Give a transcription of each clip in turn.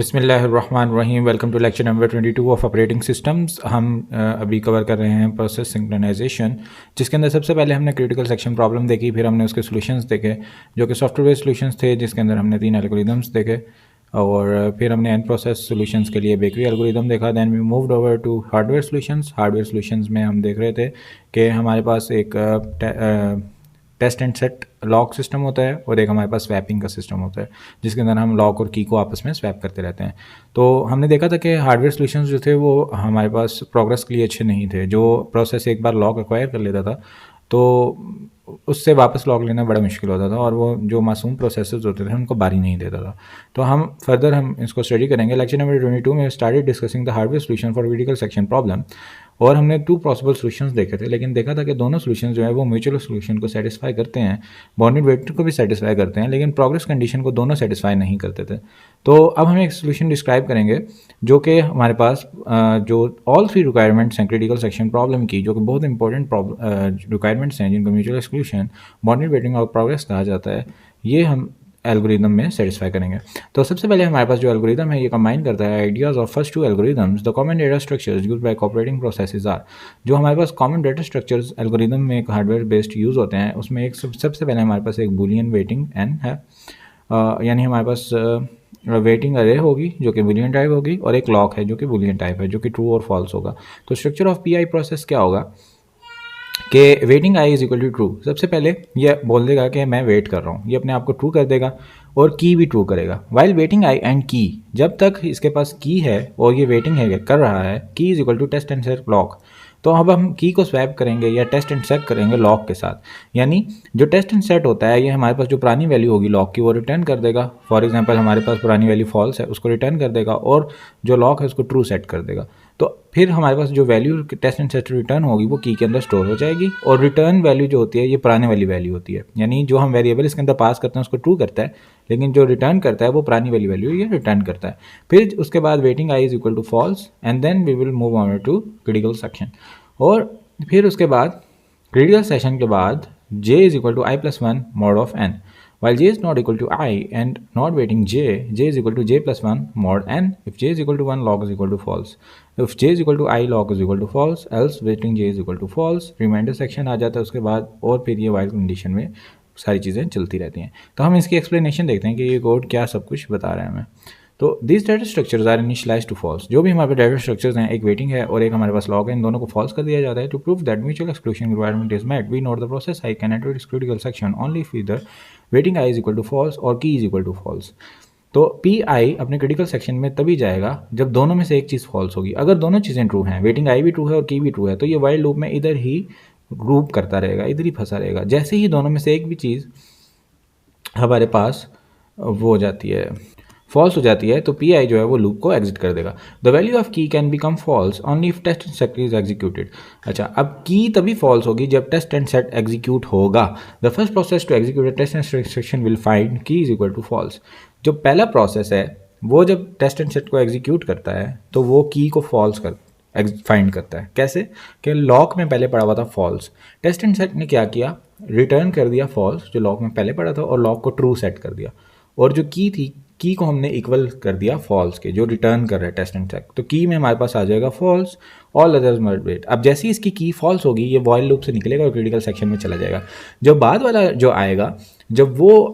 बिस्मिल्लाहिर्रहमानिर्रहीम। Welcome to lecture number 22 of operating systems. हम अभी कवर कर रहे हैं प्रोसेस सिंक्रोनाइजेशन, जिसके अंदर सबसे पहले हमने क्रिटिकल सेक्शन प्रॉब्लम देखी, फिर हमने उसके सॉल्यूशंस देखे जो कि सॉफ्टवेयर बेस्ड सॉल्यूशंस थे, जिसके अंदर हमने 3 एल्गोरिदम्स देखे, और फिर हमने एंड प्रोसेस सॉल्यूशंस के लिए बेकरी एल्गोरिदम देखा। Then we moved over to hardware solutions. Hardware solutions में हम देख रहे थे कि हमारे पास एक test and set lock system होता है और एक हमारे पास स्वैपिंग का सिस्टम होता है, जिसके अंदर हम लॉक और की को आपस में स्वैप करते रहते हैं। तो हमने देखा था कि हार्डवेयर सॉल्यूशंस जो थे वो हमारे पास प्रोग्रेस के लिए अच्छे नहीं थे। जो प्रोसेस एक बार लॉक एक्वायर कर लेता था तो उससे वापस लॉक लेना बड़ा मुश्किल होता था, और वो जो मासूम प्रोसेसेस होते थे उनको बारी नहीं देता था। तो हम इसको स्टडी करेंगे। लेक्चर नंबर 22 में started discussing the hardware solution for critical section problem, और हमने 2 पॉसिबल सॉल्यूशंस देखे थे, लेकिन देखा था कि दोनों सॉल्यूशंस जो है वो म्यूचुअल सॉल्यूशन को सेटिस्फाई करते हैं, बाउंडेड वेक्टर को भी सेटिस्फाई करते हैं, लेकिन प्रोग्रेस कंडीशन को दोनों सेटिस्फाई नहीं करते थे। तो अब हम एक सॉल्यूशन डिस्क्राइब करेंगे जो कि हमारे पास जो ऑल 3 रिक्वायरमेंट्स हैं क्रिटिकल सेक्शन प्रॉब्लम की, जो कि बहुत इंपॉर्टेंट रिक्वायरमेंट्स हैं जिनको म्यूचुअल एक्सक्लूशन, बाउंडेड वेटिंग और प्रोग्रेस कहा जाता है, ये हम एल्गोरिदम में सेटिस्फाई करेंगे। तो सबसे पहले हमारे पास जो एल्गोरिदम है ये कंबाइन करता है ideas of first 2 algorithms. The common data structures used by cooperating processes are, जो हमारे पास कॉमन डेटा स्ट्रक्चर्स एल्गोरिदम में एक हार्डवेयर बेस्ड यूज़ होते हैं, उसमें एक सबसे पहले हमारे पास एक बूलियन वेटिंग एन है, यानी हमारे पास वेटिंग अरे होगी जो कि बूलियन टाइप होगी, और एक लॉक है जो कि बूलियन टाइप है, जो कि ट्रू और फॉल्स होगा। तो structure of P I process क्या होगा कि waiting I is equal to true. सबसे पहले ये बोल देगा कि मैं वेट कर रहा हूँ, ये अपने आप को ट्रू कर देगा, और की भी ट्रू करेगा। वाइल वेटिंग आई एंड की, जब तक इसके पास की है और ये वेटिंग है कर रहा है, key is equal to test and set lock. तो अब हम की को स्वैप करेंगे या टेस्ट एंड सेट करेंगे लॉक के साथ, यानी जो टेस्ट एंड सेट होता है ये हमारे पास जो पुरानी वैल्यू होगी लॉक की वो रिटर्न कर देगा। फॉर एग्जांपल हमारे पास पुरानी वैल्यू फॉल्स है, उसको रिटर्न कर देगा, और जो लॉक है उसको ट्रू सेट कर देगा। तो फिर हमारे पास जो value test and set return होगी वो की के अंदर स्टोर हो जाएगी, और रिटर्न वैल्यू जो होती है ये पुराने वाली वैल्यू होती है, यानी जो हम वेरिएबल इसके अंदर पास करते हैं उसको ट्रू करता है, लेकिन जो रिटर्न करता है वो पुरानी वाली वैल्यू ये रिटर्न करता है। फिर उसके बाद waiting I is equal to false, and then we will move on to critical section. और फिर उसके बाद क्रिटिकल सेक्शन के बाद j is equal to I plus one mod of n, while j is not equal to I and not waiting j is equal to j plus 1 mod n. If j is equal to 1, log is equal to false. If j is equal to I, log is equal to false, else waiting j is equal to false. Remainder section आ जाता है उसके बाद, और फिर ये while condition में सारी चीज़ें चलती रहती हैं। तो हम इसकी एक्सप्लेनेशन देखते हैं कि ये कोड क्या सब कुछ बता रहे हैं हमें। तो this data structures are initialize to false. जो भी हमारे पास डाटा स्ट्रक्चर्स हैं, एक वेटिंग है और एक हमारे पास लॉग है, इन दोनों को फॉल्स कर दिया जाता है। To prove that mutual exclusion requirement is met, we note the process I can enter its critical section only if either waiting I is equal to false और key is equal to false. तो P I अपने critical section में तभी जाएगा जब दोनों में से एक चीज़ फॉल्स होगी। अगर दोनों चीज़ें ट्रू हैं, वेटिंग आई भी ट्रू है और की भी ट्रू है, तो ये वाइल लूप में इधर ही लूप करता रहेगा, इधर ही फंसा रहेगा। जैसे ही दोनों में से एक भी चीज़ हमारे पास वो हो जाती है, फॉल्स हो जाती है, तो पी आई जो है वो लूप को एग्जिट कर देगा। The value of key can become false only if test and set is executed. अच्छा, अब की तभी फॉल्स होगी जब टेस्ट एंड सेट एग्जीक्यूट होगा। The first process to execute test and set instruction will find key is equal to false. जो पहला process है वो जब टेस्ट एंड सेट को एग्जीक्यूट करता है तो वो की को फॉल्स फाइंड करता है। कैसे कि लॉक में पहले पड़ा हुआ था फॉल्स, टेस्ट एंड सेट ने क्या किया, रिटर्न कर दिया फॉल्स जो लॉक में पहले पड़ा था, और लॉक को ट्रू सेट कर दिया, और जो की थी की को हमने इक्वल कर दिया फॉल्स के, जो रिटर्न कर रहा है टेस्ट एंड सेट। तो की में हमारे पास आ जाएगा false, all others must wait. अब जैसे ही इसकी की फॉल्स होगी ये वॉइल लूप से निकलेगा और क्रिटिकल सेक्शन में चला जाएगा। जब बाद वाला जो आएगा, जब वो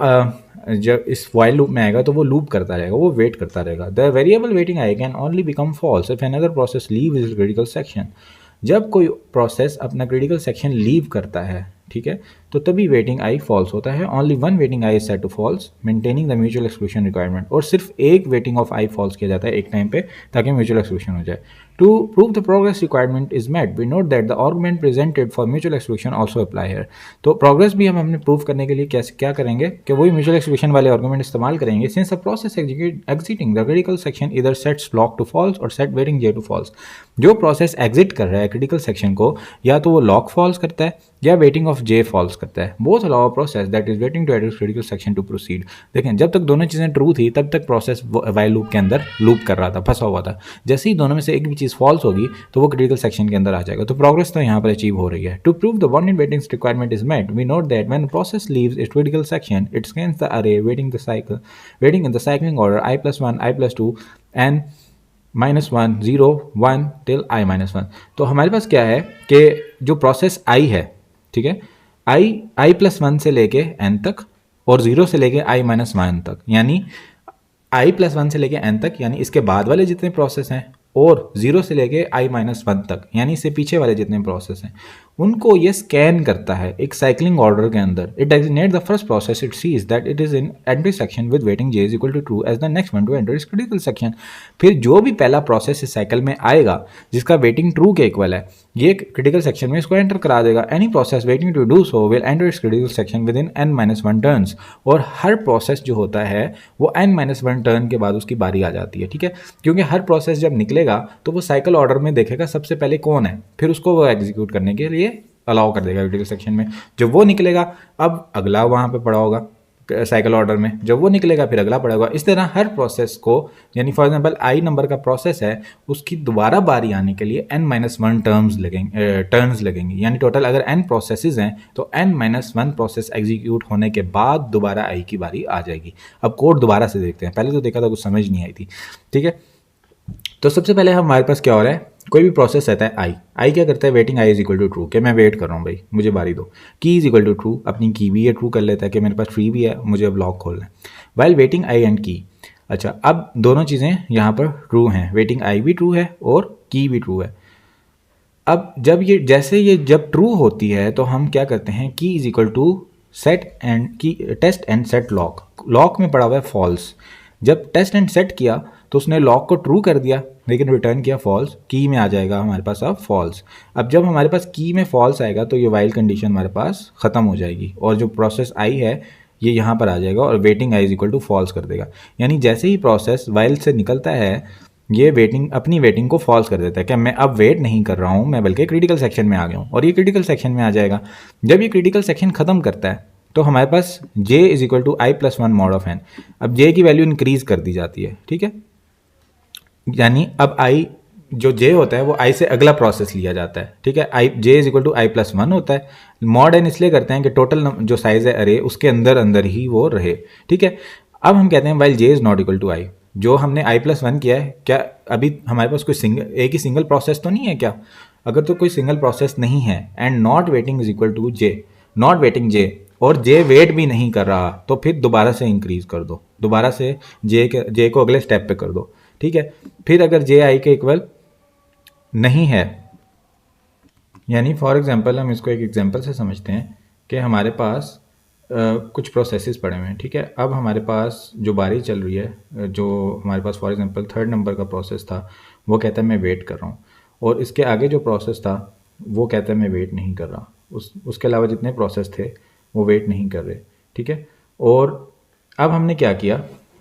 जब इस वाइल लूप में आएगा तो वो लूप करता रहेगा, वो वेट करता रहेगा। The variable waiting I can only become false if another process leave is critical section. जब कोई प्रोसेस अपना क्रिटिकल सेक्शन लीव करता है, ठीक है, तो तभी वेटिंग आई फॉल्स होता है। Only one waiting I is set to false maintaining the mutual exclusion requirement, और सिर्फ एक वेटिंग ऑफ आई फॉल्स किया जाता है एक टाइम पे ताकि म्यूचुअल एक्सक्लूशन हो जाए। To prove the progress requirement is met, we note that the argument presented for mutual exclusion also apply here. तो प्रोग्रेस भी हम अपने प्रूव करने के लिए क्या करेंगे कि वही म्यूचुअल एक्सक्लूशन वाले आर्गुमेंट इस्तेमाल करेंगे। Since the process exiting the critical section either sets lock to false और set waiting J to false. जो प्रोसेस एग्जिट कर रहा है क्रिटिकल सेक्शन को, या तो वो लॉक फॉल्स करता है या वेटिंग ऑफ जे फॉल्स करता है। करता है। Both allow process that is waiting to at its critical section to proceed. देखें, जब तक दोनों चीज़ें ट्रू थी तब तक प्रोसेस वाइल लूप के अंदर लूप कर रहा था, फंसा हुआ था। जैसे ही दोनों में से एक भी चीज़ फॉल्स होगी तो वो क्रिटिकल सेक्शन के अंदर आ जाएगा। तो प्रोग्रेस तो यहाँ पर अचीव हो रही है। To prove the wanted waiting requirement is met, we note that when process leaves its critical section it scans the array waiting in the cycling order i+1 i+2 and -1 0 1 till i-1। तो हमारे पास क्या है कि जो process i है, ठीक है, i+1 से लेके n तक और 0 से लेके i-1 तक, यानी i+1 से लेके n तक, यानी इसके बाद वाले जितने प्रोसेस हैं, और 0 से लेके i-1 तक, यानी इससे पीछे वाले जितने प्रोसेस हैं, उनको ये स्कैन करता है एक साइक्लिंग ऑर्डर के अंदर। It designate the first process it sees that it is in entry section with waiting j is equal to true as the next one to enter इस क्रिटिकल सेक्शन। फिर जो भी पहला प्रोसेस इस cycle में आएगा जिसका वेटिंग ट्रू के इक्वल है, ये क्रिटिकल सेक्शन में इसको एंटर करा देगा। Any process waiting to do so will enter इस critical section within n-1 turns. और हर प्रोसेस जो होता है वो n-1 टर्न के बाद उसकी बारी आ जाती है, ठीक है, क्योंकि हर प्रोसेस जब निकलेगा तो वो साइकिल ऑर्डर में देखेगा सबसे पहले कौन है, फिर उसको वो एग्जीक्यूट करने के लिए अलाउ कर देगा क्रिटिकल सेक्शन में। जब वो निकलेगा अब अगला वहाँ पे पड़ा होगा साइकिल ऑर्डर में, जब वो निकलेगा फिर अगला पड़ा होगा। इस तरह हर प्रोसेस को, यानी फॉर एग्जांपल i नंबर का प्रोसेस है, उसकी दोबारा बारी आने के लिए n-1 टर्न्स लगेंगे, यानी टोटल अगर n प्रोसेसेस हैं तो n-1 प्रोसेस एग्जीक्यूट होने के बाद दोबारा i की बारी आ जाएगी। अब कोड दोबारा से देखते हैं, पहले तो देखा था कुछ समझ नहीं आई थी, ठीक है। तो सबसे पहले हमारे पास क्या हो रहा है, कोई भी प्रोसेस रहता है आई क्या करता है, waiting I is equal to true, कि मैं वेट कर रहा हूँ भाई मुझे बारी दो। की इज इक्वल टू ट्रू, अपनी की भी ये ट्रू कर लेता है कि मेरे पास ट्री भी है, मुझे अब लॉक खोलना है। वाइल वेटिंग आई एंड की, अच्छा अब दोनों चीज़ें यहाँ पर ट्रू हैं, वेटिंग आई भी ट्रू है और की भी ट्रू है। अब जब ये जैसे ये जब ट्रू होती है तो हम क्या करते हैं, key is equal to set and key test and set lock. Lock में पड़ा हुआ है फॉल्स, जब टेस्ट एंड सेट किया तो उसने लॉक को ट्रू कर दिया लेकिन रिटर्न किया फॉल्स, की में आ जाएगा हमारे पास अब फॉल्स। अब जब हमारे पास की में फॉल्स आएगा तो ये वाइल कंडीशन हमारे पास ख़त्म हो जाएगी और जो प्रोसेस आई है ये यहाँ पर आ जाएगा और waiting I is equal to false कर देगा। यानी जैसे ही प्रोसेस वाइल से निकलता है ये वेटिंग अपनी वेटिंग को फॉल्स कर देता है कि मैं अब वेट नहीं कर रहा हूँ, मैं बल्कि क्रिटिकल सेक्शन में आ गया हूँ, और ये क्रिटिकल सेक्शन में आ जाएगा। जब ये क्रिटिकल सेक्शन ख़त्म करता है तो हमारे पास j is equal to i+1 mod of n। अब j की वैल्यू इंक्रीज कर दी जाती है, ठीक है, यानी अब i जो j होता है वो i से अगला प्रोसेस लिया जाता है, ठीक है। j is equal to i+1 होता है। मॉड n इसलिए करते हैं कि टोटल जो साइज है अरे उसके अंदर अंदर ही वो रहे, ठीक है। अब हम कहते हैं while j is not equal to i, जो हमने i+1 किया है, क्या अभी हमारे पास कोई एक ही सिंगल प्रोसेस तो नहीं है क्या? अगर तो कोई सिंगल प्रोसेस नहीं है and not waiting is equal to j, not waiting j, और j वेट भी नहीं कर रहा तो फिर दोबारा से इंक्रीज कर दो, दोबारा से j को अगले स्टेप पे कर दो, ठीक है। फिर अगर j i के इक्वल नहीं है, यानी फॉर एग्जांपल हम इसको एक एग्जांपल से समझते हैं कि हमारे पास कुछ प्रोसेसेस पड़े हुए हैं, ठीक है। अब हमारे पास जो बारी चल रही है, जो हमारे पास फॉर एग्जांपल 3rd नंबर का प्रोसेस था वो कहता है मैं वेट कर रहा हूँ, और इसके आगे जो प्रोसेस था वो कहता है मैं वेट नहीं कर रहा, उसके अलावा जितने प्रोसेस थे वो वेट नहीं कर रहे, ठीक है। और अब हमने क्या किया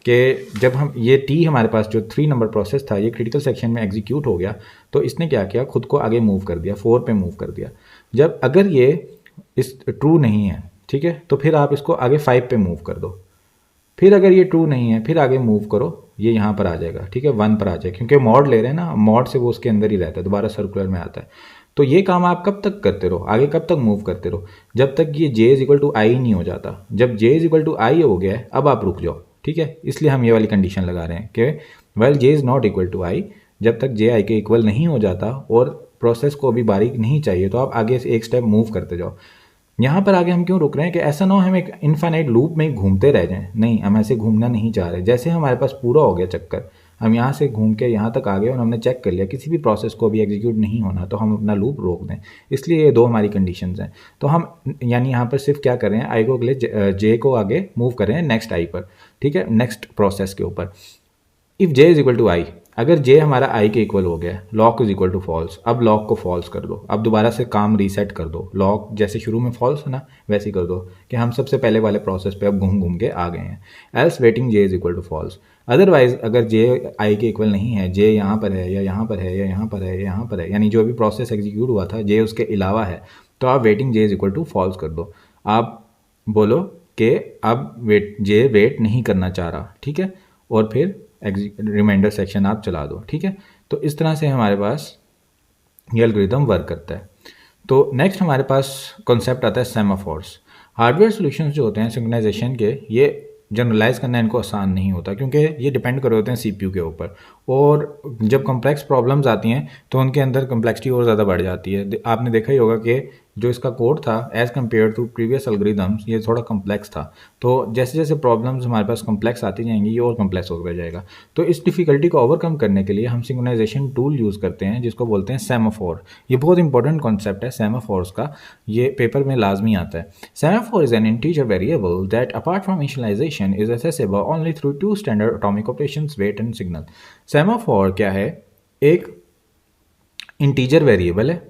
कि जब हम ये टी हमारे पास जो 3 नंबर प्रोसेस था ये क्रिटिकल सेक्शन में एग्जीक्यूट हो गया तो इसने क्या किया, खुद को आगे मूव कर दिया, 4 पे मूव कर दिया। जब अगर ये इस ट्रू नहीं है, ठीक है, तो फिर आप इसको आगे 5 पे मूव कर दो। फिर अगर ये ट्रू नहीं है फिर आगे मूव करो, ये यहाँ पर आ जाएगा, ठीक है, 1 पर आ जाएगा, क्योंकि मॉड ले रहे हैं ना, मॉड से वो उसके अंदर ही रहता है, दोबारा सर्कुलर में आता है। तो ये काम आप कब तक करते रहो, आगे कब तक मूव करते रहो, जब तक ये j इज इक्वल टू आई नहीं हो जाता। जब j इज इक्वल टू आई हो गया है अब आप रुक जाओ, ठीक है। इसलिए हम ये वाली कंडीशन लगा रहे हैं कि well j is not equal to i, जब तक j i के इक्वल नहीं हो जाता और प्रोसेस को अभी बारीक नहीं चाहिए तो आप आगे से एक स्टेप मूव करते जाओ। यहाँ पर आगे हम क्यों रुक रहे हैं कि ऐसा ना हो हम एक इनफाइनाइट लूप में घूमते रह जाएं, नहीं, हम ऐसे घूमना नहीं चाह रहे। जैसे हमारे पास पूरा हो गया चक्कर, हम यहाँ से घूम के यहाँ तक आ गए और हमने चेक कर लिया किसी भी प्रोसेस को अभी एग्जीक्यूट नहीं होना, तो हम अपना लूप रोक दें। इसलिए ये 2 हमारी कंडीशंस हैं। तो हम यानी यहाँ पर सिर्फ क्या कर रहे हैं, आई को अगले जे को आगे मूव कर रहे हैं नेक्स्ट आई पर, ठीक है, नेक्स्ट प्रोसेस के ऊपर। If j is equal to i, अगर j हमारा i के इक्वल हो गया, lock is equal to false, अब लॉक को फॉल्स कर दो, अब दोबारा से काम रीसेट कर दो, लॉक जैसे शुरू में फॉल्स है ना वैसे ही कर दो कि हम सबसे पहले वाले प्रोसेस पे अब घूम घूम के आ गए हैं। Else waiting j is equal to false, otherwise अगर j i के इक्वल नहीं है, j यहाँ पर है या यहाँ पर है या यहाँ पर है या यहाँ पर है, यानी जो भी प्रोसेस एग्जीक्यूट हुआ था j उसके अलावा है, तो आप waiting j is equal to false कर दो। आप बोलो कि अब वेट नहीं करना चाह रहा, ठीक है, और फिर रिमाइंडर सेक्शन आप चला दो, ठीक है। तो इस तरह से हमारे पास ये एल्गोरिदम वर्क करता है। तो नेक्स्ट हमारे पास कॉन्सेप्ट आता है सेमाफोर्स। हार्डवेयर सॉल्यूशंस जो होते हैं सिंक्रोनाइजेशन के, ये जनरलाइज करना इनको आसान नहीं होता क्योंकि ये डिपेंड कर रहे होते हैं सीपीयू के ऊपर, और जब कॉम्प्लेक्स प्रॉब्लम्स आती हैं तो उनके अंदर कम्प्लेक्सिटी और ज़्यादा बढ़ जाती है। आपने देखा ही होगा कि जो इसका कोड था as compare to previous algorithms ये थोड़ा कम्प्लेक्स था। तो जैसे जैसे प्रॉब्लम्स हमारे पास कम्प्लेक्स आती जाएंगी ये और कम्प्लेक्स होता जाएगा। तो इस डिफ़िकल्टी को ओवरकम करने के लिए हम सिंक्रोनाइजेशन टूल यूज़ करते हैं जिसको बोलते हैं सेमाफोर। ये बहुत इंपॉर्टेंट कॉन्सेप्ट है सेमाफोर्स का, ये पेपर में लाजमी आता है। Semaphore is an integer variable that apart from initialization is accessible only through two standard atomic operations, wait and signal. Semaphore क्या है? एक इंटीजर वेरिएबल है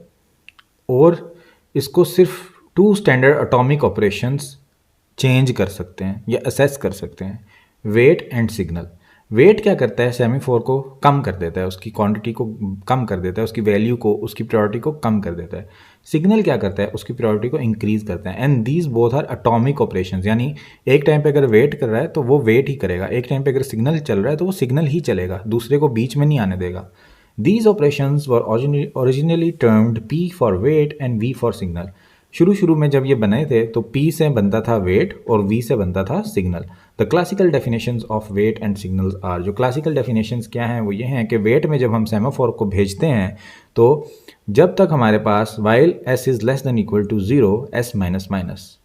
और इसको सिर्फ two standard atomic operations change कर सकते हैं या असेस कर सकते हैं, वेट एंड सिग्नल। वेट क्या करता है? सेमाफोर को कम कर देता है, उसकी क्वांटिटी को कम कर देता है, उसकी वैल्यू को, उसकी प्रायोरिटी को कम कर देता है। सिग्नल क्या करता है? उसकी प्रायोरिटी को इंक्रीज करता है। And these both are atomic operations, यानी एक टाइम पे अगर वेट कर रहा है तो वो वेट ही करेगा, एक टाइम पे अगर सिग्नल चल रहा है तो वो सिग्नल ही चलेगा, दूसरे को बीच में नहीं आने देगा। These operations were originally termed P for weight and V for signal. शुरू में जब ये बने थे तो P से बनता था वेट और V से बनता था signal. The classical definitions of wait and signals are, जो क्लासिकल डेफिनेशंस क्या हैं वो ये हैं कि वेट में जब हम सेमाफोर को भेजते हैं तो जब तक हमारे पास while s is less than equal to 0 s minus minus,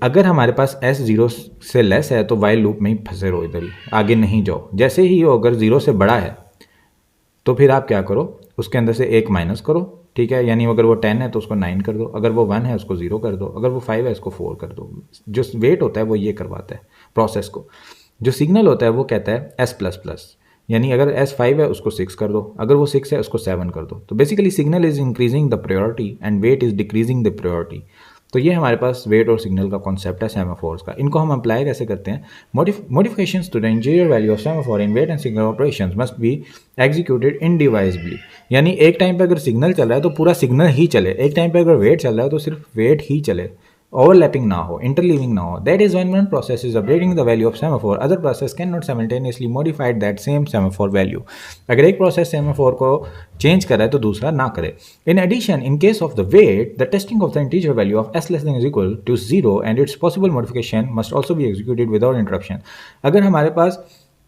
अगर हमारे पास s 0 से लेस है तो वाइल लूप में ही फंसे रहो, इधर ही आगे नहीं जाओ। जैसे ही वो अगर 0 से बड़ा है तो फिर आप क्या करो, उसके अंदर से एक माइनस करो, ठीक है। यानी अगर वो 10 है तो उसको 9 कर दो, अगर वो 1 है उसको 0 कर दो, अगर वो 5 है उसको 4 कर दो। जो वेट होता है वो ये करवाता है प्रोसेस को। जो सिग्नल होता है वो कहता है s प्लस प्लस, यानी अगर s 5 है उसको 6 कर दो, अगर वो 6 है उसको 7 कर दो। तो basically signal is increasing the priority and wait is decreasing the priority. तो ये हमारे पास वेट और सिग्नल का कॉन्सेप्ट है सेमाफोर्स का। इनको हम अप्लाई कैसे करते हैं? Modifications to the interior value of semaphore in wait and signal operations must be executed indivisibly. यानी एक टाइम पे अगर सिग्नल चल रहा है तो पूरा सिग्नल ही चले, एक टाइम पे अगर वेट चल रहा है तो सिर्फ वेट ही चले, ओवरलैपिंग ना हो, इंटरलीविंग ना हो। That is when one process is updating the value of semaphore, other process can not simultaneously modify that same semaphore value. अगर एक प्रोसेस सेमाफोर को चेंज कर रहा है तो दूसरा ना करे। In addition, in case of the wait, the testing of the integer value of s less than is equal to 0 and its possible modification must also be executed without interruption. अगर हमारे पास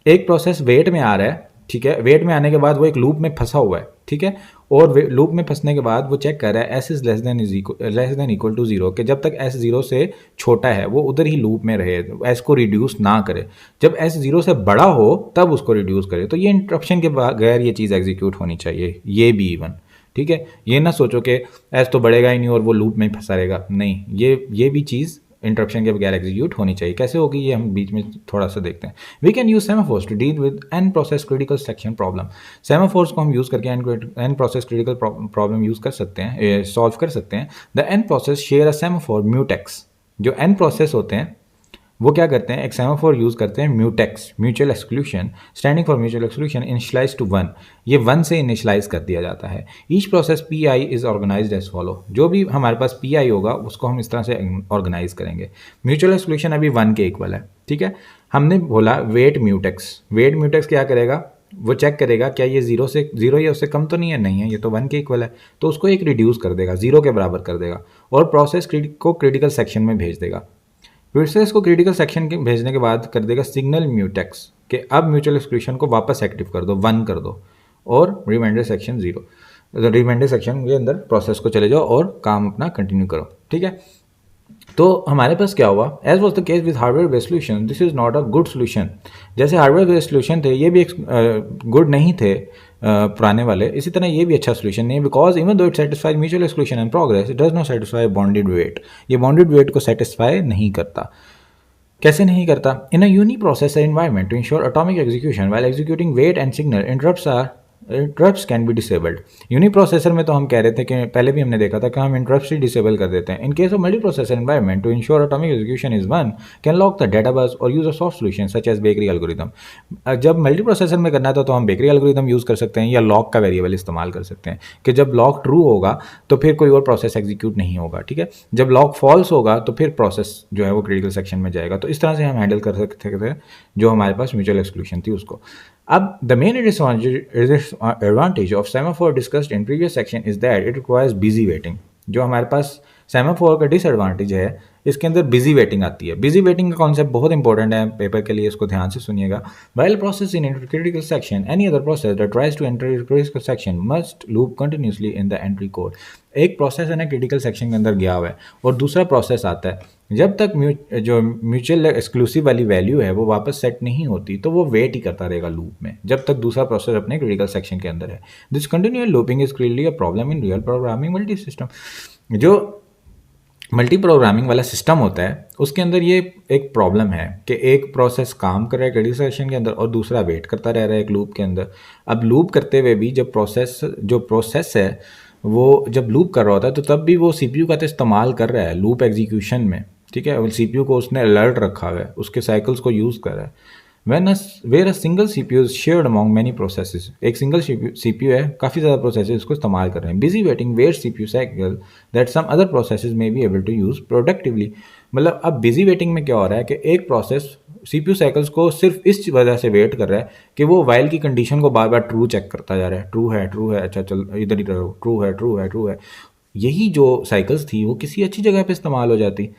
एक प्रोसेस वेट में आ रहा है, ठीक है, wait में आने के बाद वो एक लूप में फंसा हुआ है, ठीक है, और लूप में फंसने के बाद वो चेक कर रहा है s is less than equal to 0, कि जब तक s 0 से छोटा है वो उधर ही लूप में रहे, s को रिड्यूस ना करे। जब s 0 से बड़ा हो तब उसको रिड्यूस करे। तो ये इंटरप्शन के बगैर ये चीज़ एग्जीक्यूट होनी चाहिए, ये भी इवन, ठीक है। ये ना सोचो कि s तो बढ़ेगा ही नहीं और वो लूप में ही फंसा रहेगा, नहीं, ये भी चीज़ इंटरप्शन के बगैर एग्जीक्यूट होनी चाहिए। कैसे होगी ये हम बीच में थोड़ा सा देखते हैं। We can use semaphores to deal with N process critical section problem. Semaphores को हम यूज़ करके N process critical problem use कर सकते हैं, सॉल्व कर सकते हैं। The N process share a semaphore mutex. जो एन प्रोसेस होते हैं वो क्या करते हैं? एक सेमाफोर यूज़ करते हैं mutex, mutual exclusion, standing for mutual exclusion, initialize to 1। ये 1 से इनिशियलाइज कर दिया जाता है। Each process P I is organized as follow. जो भी हमारे पास पी आई होगा उसको हम इस तरह से ऑर्गेनाइज करेंगे। म्यूचुअल एक्सक्लूशन अभी 1 के इक्वल है, ठीक है। हमने बोला वेट म्यूटेक्स। वेट म्यूटेक्स क्या करेगा? वो चेक करेगा क्या ये 0 या उससे कम तो नहीं है, नहीं है, ये तो 1 के इक्वल है, तो उसको एक रिड्यूस कर देगा, 0 के बराबर कर देगा और प्रोसेस को क्रिटिकल सेक्शन में भेज देगा। फिर से इसको क्रिटिकल सेक्शन के भेजने के बाद कर देगा सिग्नल म्यूटेक्स कि अब म्यूचुअल एक्सक्लूशन को वापस एक्टिव कर दो, 1 कर दो और रिमाइंडर सेक्शन 0। रिमाइंडर सेक्शन के अंदर प्रोसेस को चले जाओ और काम अपना कंटिन्यू करो, ठीक है। तो हमारे पास क्या हुआ? As was the case with hardware based solution, this is not a good solution. जैसे हार्डवेयर बेस्ड सोल्यूशन थे ये भी गुड नहीं थे पुराने वाले, इसी तरह ये भी अच्छा सोल्यूशन नहीं है। Because even though it satisfy mutual exclusion and progress, it does not satisfy bounded wait. ये बॉन्डेड वेट को सेटिस्फाई नहीं करता। कैसे नहीं करता? In a uniprocessor environment to ensure atomic execution while executing wait and signal, interrupts or interrupts can be disabled. Uniprocessor में तो हम कह रहे थे कि पहले भी हमने देखा था कि हम इंटरप्ट्स ही डिसेबल कर देते हैं। In case of multiprocessor environment, to ensure atomic execution is one, can lock the data bus और use a soft solution such as bakery algorithm. जब मल्टीप्रोसेसर में करना था तो हम बेकरी एल्गोरिदम यूज़ कर सकते हैं या लॉक का वेरिएबल इस्तेमाल कर सकते हैं कि जब लॉक ट्रू होगा तो फिर कोई और प्रोसेस एग्जीक्यूट नहीं होगा, ठीक है। जब लॉक फॉल्स होगा तो फिर प्रोसेस जो है वो क्रिटिकल सेक्शन में जाएगा। तो इस तरह से हम हैंडल कर सकते थे जो हमारे पास म्यूचुअल एक्सक्लूशन थी उसको। अब the main advantage of semaphore discussed in previous section is that it requires busy waiting. जो हमारे पास सेमाफोर का डिसएडवांटेज है, इसके अंदर बिजी वेटिंग आती है। बिजी वेटिंग का कॉन्सेप्ट बहुत इंपॉर्टेंट है पेपर के लिए, इसको ध्यान से सुनिएगा। While process in critical section, any other process that tries to enter critical section must loop continuously in the entry code. एक प्रोसेस है ना क्रिटिकल सेक्शन के अंदर गया हुआ है और दूसरा प्रोसेस आता है, जब तक जो म्यूचुअल एक्सक्लूसिव वाली वैल्यू है वो वापस सेट नहीं होती तो वो वेट ही करता रहेगा लूप में जब तक दूसरा प्रोसेस अपने क्रिटिकल सेक्शन के अंदर है। This continual looping is clearly a problem in real programming multi system. जो मल्टी प्रोग्रामिंग वाला सिस्टम होता है उसके अंदर ये एक प्रॉब्लम है कि एक प्रोसेस काम कर रहा है क्रिटिकल सेक्शन के अंदर और दूसरा वेट करता रह रहा है एक लूप के अंदर। अब लूप करते हुए भी जब प्रोसेस है वो जब लूप कर रहा होता है तो तब भी वो सीपीयू का तो इस्तेमाल कर रहा है लूप एग्जीक्यूशन में, ठीक है। सीपीयू को उसने अलर्ट रखा हुआ है, उसके साइकिल्स को यूज़ कर रहा है। Where a single CPU is shared among many processes, एक सिंगल सीपीयू है, काफ़ी ज़्यादा प्रोसेसेस इसको इस्तेमाल कर रहे हैं। Busy waiting where CPU cycle that some other processes may be able to use productively. मतलब अब बिजी वेटिंग में क्या हो रहा है कि एक प्रोसेस सीपीयू साइकिल्स को सिर्फ इस वजह से वेट कर रहा है कि वो वाइल की कंडीशन को बार बार ट्रू चेक करता जा रहा है, ट्रू है, अच्छा चल इधर ही रहो, ट्रू है। यही जो साइकिल्स थी वो किसी अच्छी जगह पे इस्तेमाल हो जाती।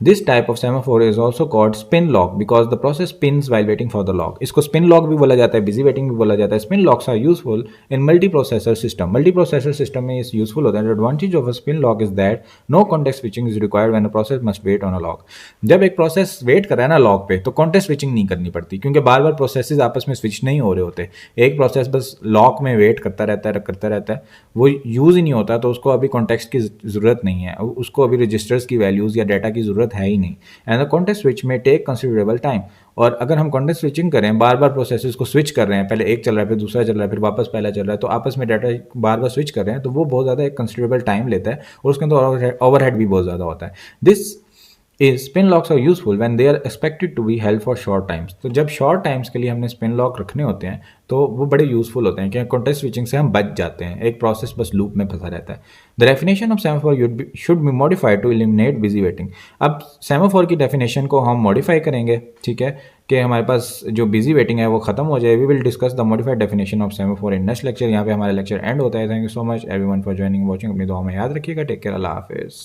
This type of semaphore is also called spin lock because the process spins while waiting for the lock. इसको स्पिन लॉक भी बोला जाता है, बिजी वेटिंग भी बोला जाता है। Spin locks are useful in multi processor system. Multi processor system में ये यूजफुल होता है। Advantage of a spin lock is that no context switching is required when a process must wait on a lock. जब एक process wait कर रहा है ना लॉक पे तो कॉन्टेक्स्ट स्विचिंग नहीं करनी पड़ती क्योंकि बार बार प्रोसेसेस आपस में स्विच नहीं हो रहे होते। एक प्रोसेस बस लॉक में वेट करता रहता है, वो यूज़ ही नहीं होता तो उसको अभी कॉन्टेक्स्ट की ज़रूरत नहीं है, उसको अभी रजिस्टर्स की वैल्यूज़ या डाटा की ज़रूरत है ही नहीं। एंड द कॉन्टेक्स्ट स्विच में टेक कंसिडरेबल टाइम। और अगर हम कॉन्टेक्स्ट स्विचिंग करें, बार बार प्रोसेसेस को स्विच कर रहे हैं, पहले एक चल रहा है फिर दूसरा चल रहा है फिर वापस पहला चल रहा है, तो आपस में डाटा बार बार स्विच कर रहे हैं तो वो बहुत ज़्यादा एक कंसिडरेबल टाइम लेता है और उसके अंदर ओवरहेड भी बहुत ज़्यादा होता है। This is spin locks are useful when they are expected to be held for short times. तो जब शॉर्ट टाइम्स के लिए हमने स्पिन लॉक रखने होते हैं तो वो बड़े यूजफुल होते हैं कि कॉन्टेक्स्ट स्विचिंग से हम बच जाते हैं, एक प्रोसेस बस लूप में फंसा रहता है। The definition of semaphore should be modified to eliminate busy waiting. अब सेमाफोर की डेफिनेशन को हम मॉडिफाई करेंगे, ठीक है, कि हमारे पास जो बिजी वेटिंग है वो खत्म हो जाए। We will discuss the modified definition of semaphore in next lecture. यहाँ पे हमारा लेक्चर एंड होता है। Thank you so much everyone for joining watching. अपनी दुआ में याद रखिएगा। टेक केयर, अल्लाह हाफिज़।